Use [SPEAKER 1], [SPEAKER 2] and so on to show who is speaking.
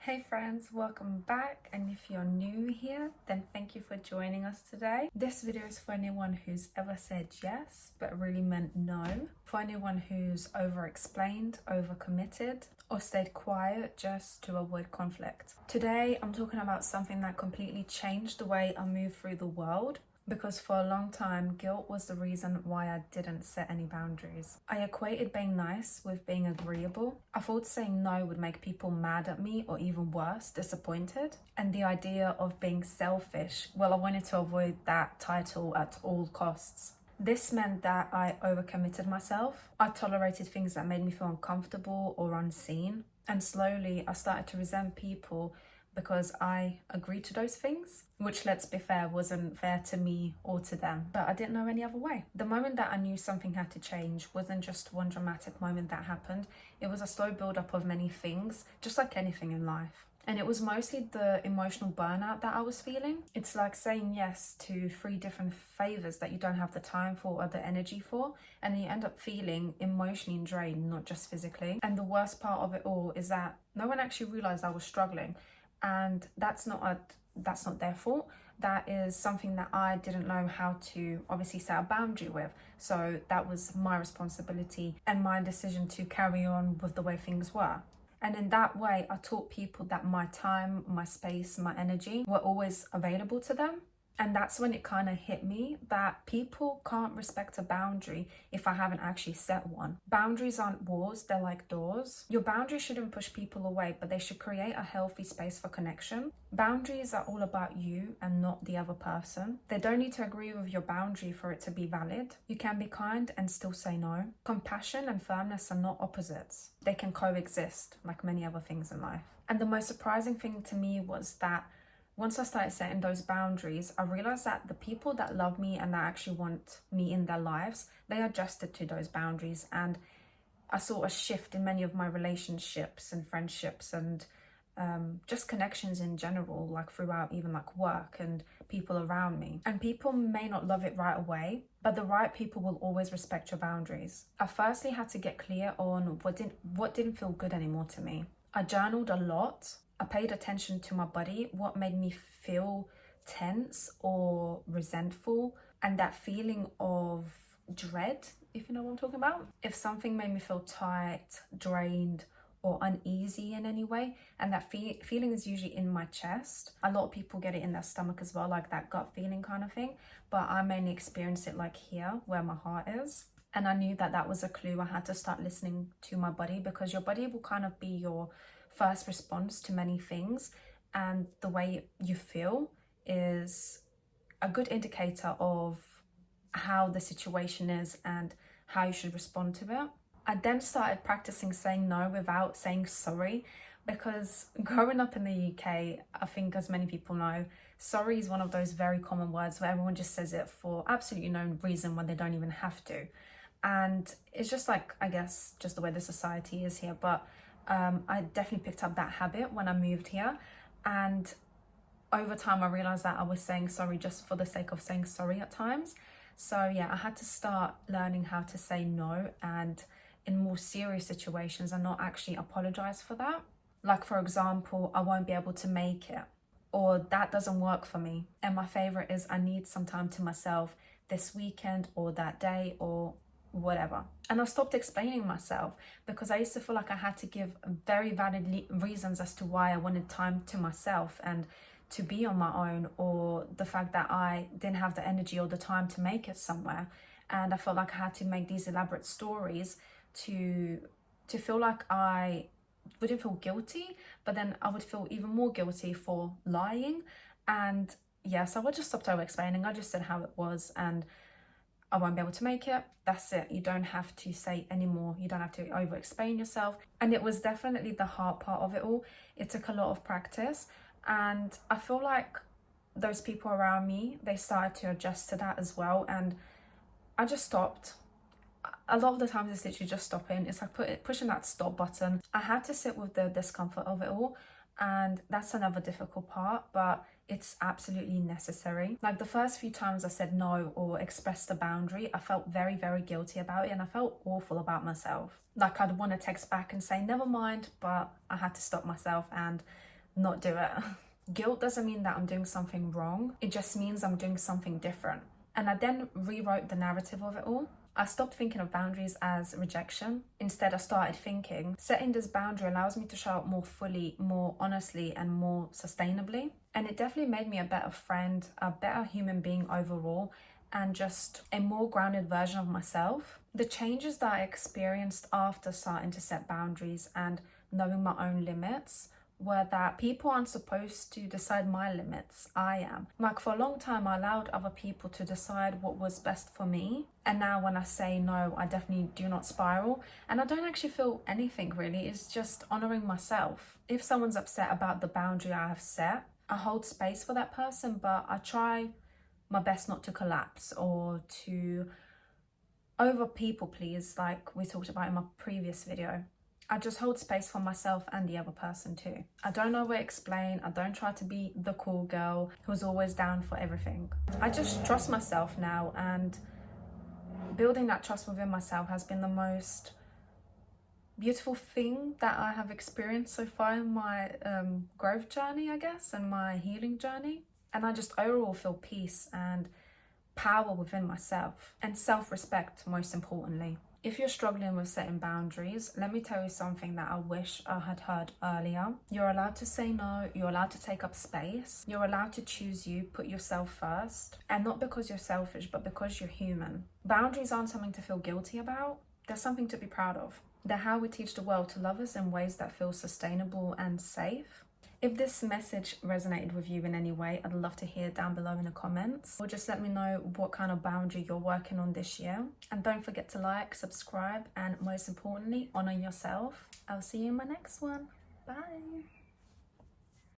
[SPEAKER 1] Hey friends, welcome back, and if you're new here, then thank you for joining us today. This video is for anyone who's ever said yes but really meant no, for anyone who's over-explained, over-committed, or stayed quiet just to avoid conflict. Today I'm talking about something that completely changed the way I move through the world, because for a long time, guilt was the reason why I didn't set any boundaries. I equated being nice with being agreeable. I thought saying no would make people mad at me, or even worse, disappointed. And the idea of being selfish, well, I wanted to avoid that title at all costs. This meant that I overcommitted myself. I tolerated things that made me feel uncomfortable or unseen. And slowly I started to resent people because I agreed to those things, which, let's be fair, wasn't fair to me or to them, but I didn't know any other way. The moment that I knew something had to change wasn't just one dramatic moment that happened. It was a slow build-up of many things, just like anything in life. And it was mostly the emotional burnout that I was feeling. It's like saying yes to 3 different favors that you don't have the time for or the energy for, and you end up feeling emotionally drained, not just physically. And the worst part of it all is that no one actually realized I was struggling. And that's not their fault. That is something that I didn't know how to obviously set a boundary with. So that was my responsibility and my decision to carry on with the way things were. And in that way, I taught people that my time, my space, my energy were always available to them. And that's when it kind of hit me that people can't respect a boundary if I haven't actually set one. Boundaries aren't walls, they're like doors. Your boundaries shouldn't push people away, but they should create a healthy space for connection. Boundaries are all about you and not the other person. They don't need to agree with your boundary for it to be valid. You can be kind and still say no. Compassion and firmness are not opposites. They can coexist like many other things in life. And the most surprising thing to me was that once I started setting those boundaries, I realized that the people that love me and that actually want me in their lives, they adjusted to those boundaries. And I saw a shift in many of my relationships and friendships and just connections in general, like throughout even like work and people around me. And people may not love it right away, but the right people will always respect your boundaries. I firstly had to get clear on what didn't feel good anymore to me. I journaled a lot. I paid attention to my body, what made me feel tense or resentful, and that feeling of dread, if you know what I'm talking about. If something made me feel tight, drained, or uneasy in any way, and that feeling is usually in my chest. A lot of people get it in their stomach as well, like that gut feeling kind of thing, but I mainly experience it like here, where my heart is. And I knew that that was a clue. I had to start listening to my body, because your body will kind of be your first response to many things, and the way you feel is a good indicator of how the situation is and how you should respond to it. I then started practicing saying no without saying sorry, because growing up in the UK, I think as many people know, sorry is one of those very common words where everyone just says it for absolutely no reason when they don't even have to. And it's just like, I guess, just the way the society is here. But I definitely picked up that habit when I moved here, and over time I realized that I was saying sorry just for the sake of saying sorry at times. So yeah, I had to start learning how to say no, and in more serious situations, and not actually apologize for that. Like, for example, I won't be able to make it, or that doesn't work for me. And my favorite is I need some time to myself this weekend or that day or whatever. And I stopped explaining myself, because I used to feel like I had to give very valid reasons as to why I wanted time to myself and to be on my own, or the fact that I didn't have the energy or the time to make it somewhere. And I felt like I had to make these elaborate stories to feel like I wouldn't feel guilty, but then I would feel even more guilty for lying. And yes, I would just stop over explaining. I just said how it was, and I won't be able to make it. That's it. You don't have to say anymore. You don't have to over explain yourself. And it was definitely the hard part of it all. It took a lot of practice, and I feel like those people around me, they started to adjust to that as well. And I just stopped. A lot of the times it's literally just stopping. It's like pushing that stop button. I had to sit with the discomfort of it all, and that's another difficult part, but it's absolutely necessary. Like, the first few times I said no or expressed a boundary, I felt very, very guilty about it, and I felt awful about myself. Like, I'd want to text back and say never mind, but I had to stop myself and not do it. Guilt doesn't mean that I'm doing something wrong. It just means I'm doing something different. And I then rewrote the narrative of it all. I stopped thinking of boundaries as rejection. Instead, I started thinking, setting this boundary allows me to show up more fully, more honestly, and more sustainably. And it definitely made me a better friend, a better human being overall, and just a more grounded version of myself. The changes that I experienced after starting to set boundaries and knowing my own limits were that people aren't supposed to decide my limits. I am. Like, for a long time, I allowed other people to decide what was best for me. And now when I say no, I definitely do not spiral. And I don't actually feel anything really. It's just honoring myself. If someone's upset about the boundary I have set, I hold space for that person, but I try my best not to collapse or to over people please, like we talked about in my previous video. I just hold space for myself and the other person too. I don't over explain. I don't try to be the cool girl who's always down for everything. I just trust myself now, and building that trust within myself has been the most beautiful thing that I have experienced so far in my growth journey, I guess, and my healing journey. And I just overall feel peace and power within myself, and self-respect most importantly. If you're struggling with setting boundaries, let me tell you something that I wish I had heard earlier. You're allowed to say no, you're allowed to take up space, you're allowed to choose you, put yourself first, and not because you're selfish, but because you're human. Boundaries aren't something to feel guilty about, they're something to be proud of. They're how we teach the world to love us in ways that feel sustainable and safe. If this message resonated with you in any way, I'd love to hear down below in the comments, or just let me know what kind of boundary you're working on this year. And don't forget to like, subscribe, and most importantly, honor yourself. I'll see you in my next one. Bye.